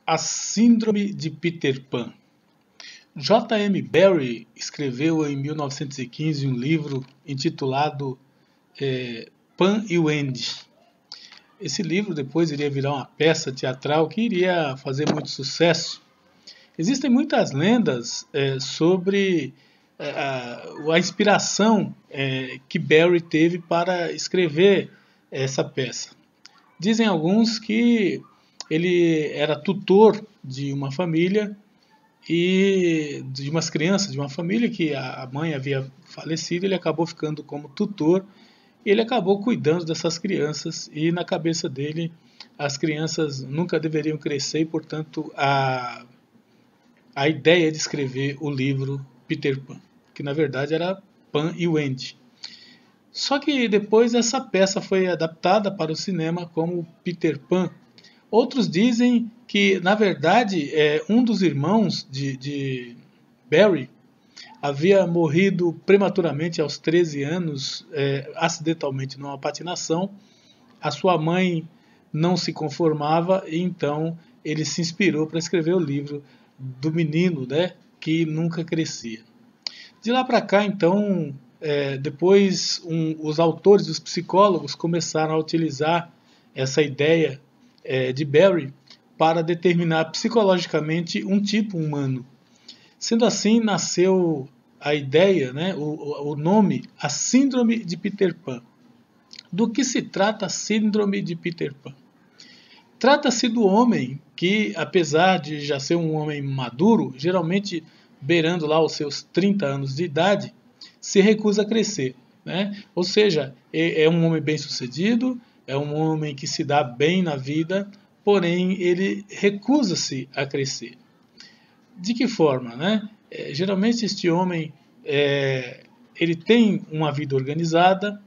A Síndrome de Peter Pan. J. M. Barrie escreveu em 1915 um livro intitulado Pan e Wendy. Esse livro depois iria virar uma peça teatral que iria fazer muito sucesso. Existem muitas lendas sobre a inspiração que Barrie teve para escrever essa peça. Dizem alguns que ele era tutor de uma família e de umas crianças de uma família que a mãe havia falecido. Ele acabou ficando como tutor e ele acabou cuidando dessas crianças, e na cabeça dele as crianças nunca deveriam crescer e, portanto, a ideia de escrever o livro Peter Pan, que na verdade era Pan e Wendy. Só que depois essa peça foi adaptada para o cinema como Peter Pan. Outros dizem que, na verdade, um dos irmãos de Barrie havia morrido prematuramente aos 13 anos, acidentalmente numa patinação. A sua mãe não se conformava e então ele se inspirou para escrever o livro do menino, né, que nunca crescia. De lá para cá, então, depois os autores, os psicólogos começaram a utilizar essa ideia de Barrie para determinar psicologicamente um tipo humano. Sendo assim, nasceu a ideia, né, o nome, a Síndrome de Peter Pan. Do que se trata a Síndrome de Peter Pan? Trata-se do homem que, apesar de já ser um homem maduro, geralmente beirando lá os seus 30 anos de idade, se recusa a crescer, né? Ou seja, é um homem bem-sucedido, é um homem que se dá bem na vida, porém ele recusa-se a crescer. De que forma, né? Geralmente este homem ele tem uma vida organizada,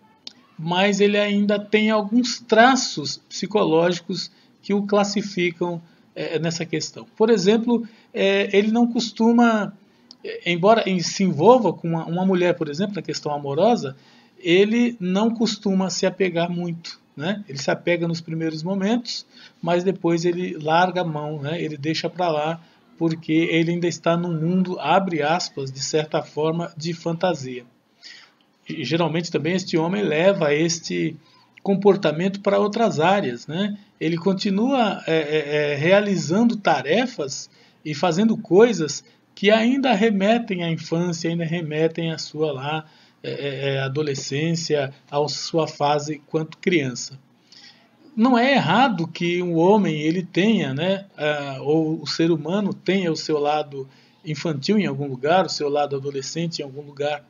mas ele ainda tem alguns traços psicológicos que o classificam nessa questão. Por exemplo, ele não costuma, embora se envolva com uma mulher, por exemplo, na questão amorosa, ele não costuma se apegar muito, né? Ele se apega nos primeiros momentos, mas depois ele larga a mão, né? Ele deixa para lá, porque ele ainda está num mundo, abre aspas, de certa forma, de fantasia. E, geralmente também este homem leva este comportamento para outras áreas, né? Ele continua realizando tarefas e fazendo coisas que ainda remetem à infância, ainda remetem à sua adolescência, à sua fase quanto criança. Não é errado que um homem ele tenha, né, ou o ser humano tenha o seu lado infantil em algum lugar, o seu lado adolescente em algum lugar,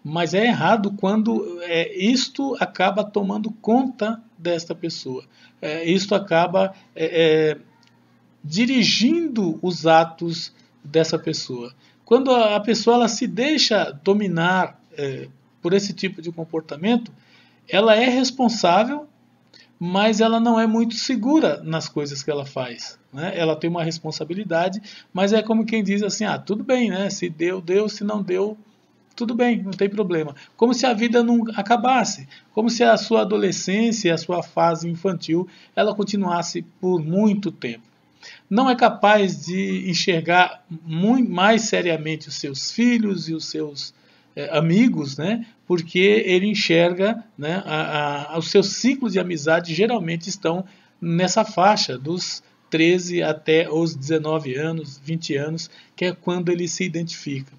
mas é errado quando isto acaba tomando conta desta pessoa. Isto acaba dirigindo os atos dessa pessoa. Quando a pessoa ela se deixa dominar por esse tipo de comportamento, ela é responsável, mas ela não é muito segura nas coisas que ela faz, né? Ela tem uma responsabilidade, mas é como quem diz assim, tudo bem, né? Se deu, deu, se não deu, tudo bem, não tem problema. Como se a vida não acabasse, como se a sua adolescência, a sua fase infantil, ela continuasse por muito tempo. Não é capaz de enxergar muito mais seriamente os seus filhos e os seus amigos, né? Porque ele enxerga, né, os seus ciclos de amizade geralmente estão nessa faixa dos 13 até os 19 anos, 20 anos, que é quando ele se identifica.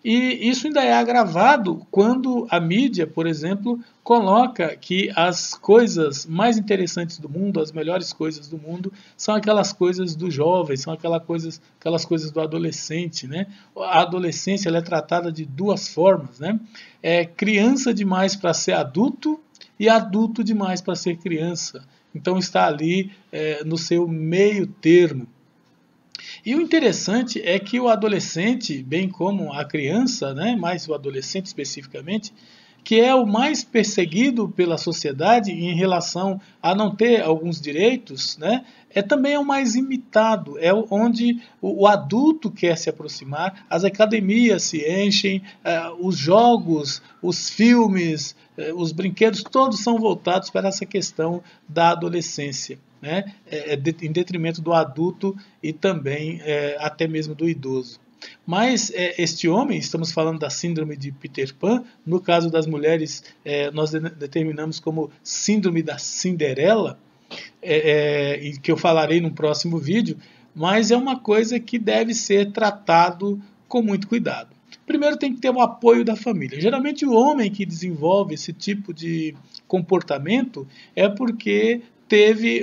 E isso ainda é agravado quando a mídia, por exemplo, coloca que as coisas mais interessantes do mundo, as melhores coisas do mundo, são aquelas coisas do jovem, são aquelas coisas do adolescente, né? A adolescência ela é tratada de duas formas, né? É criança demais para ser adulto e adulto demais para ser criança. Então está ali no seu meio termo. E o interessante é que o adolescente, bem como a criança, né, mas o adolescente especificamente, que é o mais perseguido pela sociedade em relação a não ter alguns direitos, né? Também é o mais imitado, é onde o adulto quer se aproximar, as academias se enchem, os jogos, os filmes, os brinquedos, todos são voltados para essa questão da adolescência, né? Em detrimento do adulto e também até mesmo do idoso. Mas este homem, estamos falando da síndrome de Peter Pan, no caso das mulheres nós determinamos como síndrome da Cinderela, e que eu falarei no próximo vídeo, mas é uma coisa que deve ser tratado com muito cuidado. Primeiro tem que ter o apoio da família. Geralmente o homem que desenvolve esse tipo de comportamento é porque teve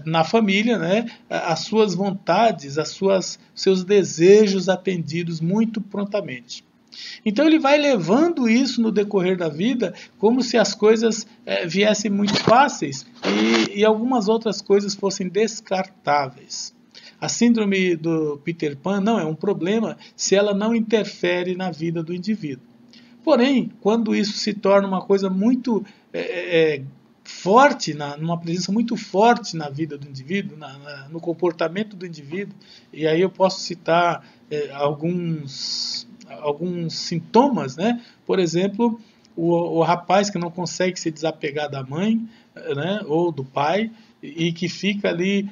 na família, né, as suas vontades, seus desejos atendidos muito prontamente. Então ele vai levando isso no decorrer da vida como se as coisas viessem muito fáceis e algumas outras coisas fossem descartáveis. A síndrome do Peter Pan não é um problema se ela não interfere na vida do indivíduo. Porém, quando isso se torna uma coisa muito forte, numa presença muito forte na vida do indivíduo, no comportamento do indivíduo, e aí eu posso citar alguns sintomas, né? Por exemplo, o rapaz que não consegue se desapegar da mãe, né, ou do pai, e que fica ali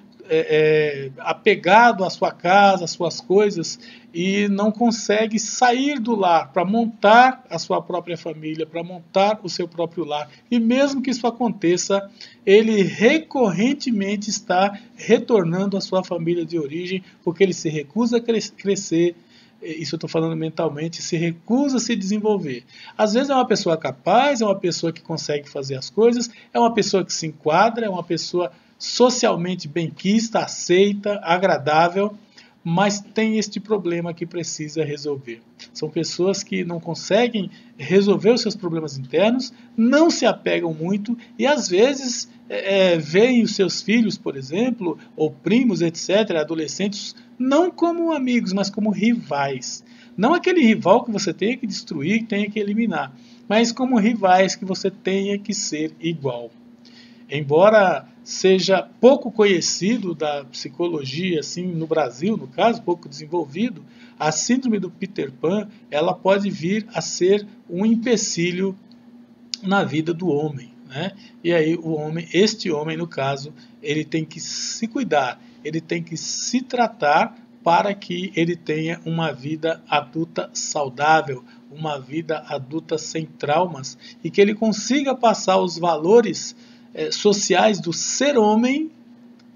apegado à sua casa, às suas coisas, e não consegue sair do lar para montar a sua própria família, para montar o seu próprio lar. E mesmo que isso aconteça, ele recorrentemente está retornando à sua família de origem, porque ele se recusa a crescer. Isso eu estou falando mentalmente, se recusa a se desenvolver. Às vezes é uma pessoa capaz, é uma pessoa que consegue fazer as coisas, é uma pessoa que se enquadra, é uma pessoa socialmente benquista, aceita, agradável, mas tem este problema que precisa resolver. São pessoas que não conseguem resolver os seus problemas internos, não se apegam muito e às vezes veem os seus filhos, por exemplo, ou primos, etc., adolescentes, não como amigos, mas como rivais. Não aquele rival que você tenha que destruir, que tenha que eliminar, mas como rivais que você tenha que ser igual. Embora seja pouco conhecido da psicologia, assim, no Brasil, no caso, pouco desenvolvido, a síndrome do Peter Pan, ela pode vir a ser um empecilho na vida do homem, né? E aí este homem, no caso, ele tem que se cuidar, ele tem que se tratar para que ele tenha uma vida adulta saudável, uma vida adulta sem traumas e que ele consiga passar os valores sociais do ser homem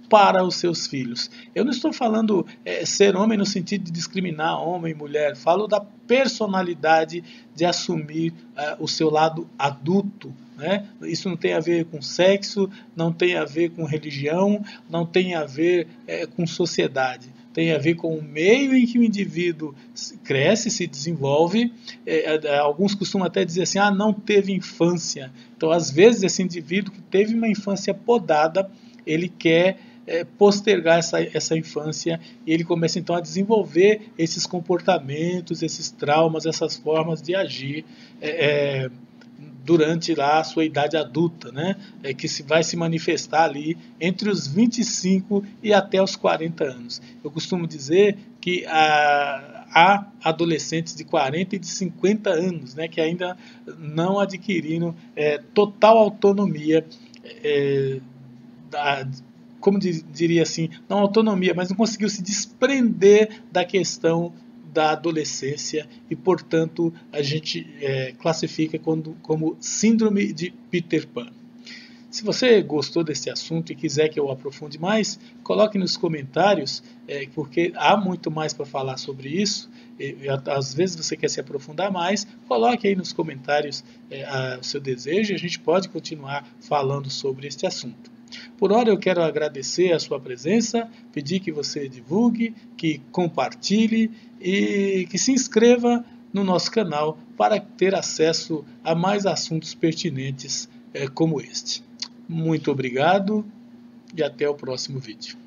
para os seus filhos. Eu não estou falando ser homem no sentido de discriminar homem e mulher, falo da personalidade de assumir o seu lado adulto, né? Isso não tem a ver com sexo, não tem a ver com religião, não tem a ver com sociedade. Tem a ver com o meio em que o indivíduo cresce, se desenvolve. Alguns costumam até dizer assim, não teve infância. Então, às vezes, esse indivíduo que teve uma infância podada, ele quer postergar essa infância e ele começa então a desenvolver esses comportamentos, esses traumas, essas formas de agir durante lá a sua idade adulta, né? Que vai se manifestar ali entre os 25 e até os 40 anos. Eu costumo dizer que há adolescentes de 40 e de 50 anos, né, que ainda não adquiriram total autonomia, como diria assim, não autonomia, mas não conseguiu se desprender da questão da adolescência e, portanto, a gente classifica como síndrome de Peter Pan. Se você gostou desse assunto e quiser que eu aprofunde mais, coloque nos comentários, porque há muito mais para falar sobre isso. Às vezes você quer se aprofundar mais, coloque aí nos comentários o seu desejo e a gente pode continuar falando sobre este assunto. Por hora eu quero agradecer a sua presença, pedir que você divulgue, que compartilhe e que se inscreva no nosso canal para ter acesso a mais assuntos pertinentes como este. Muito obrigado e até o próximo vídeo.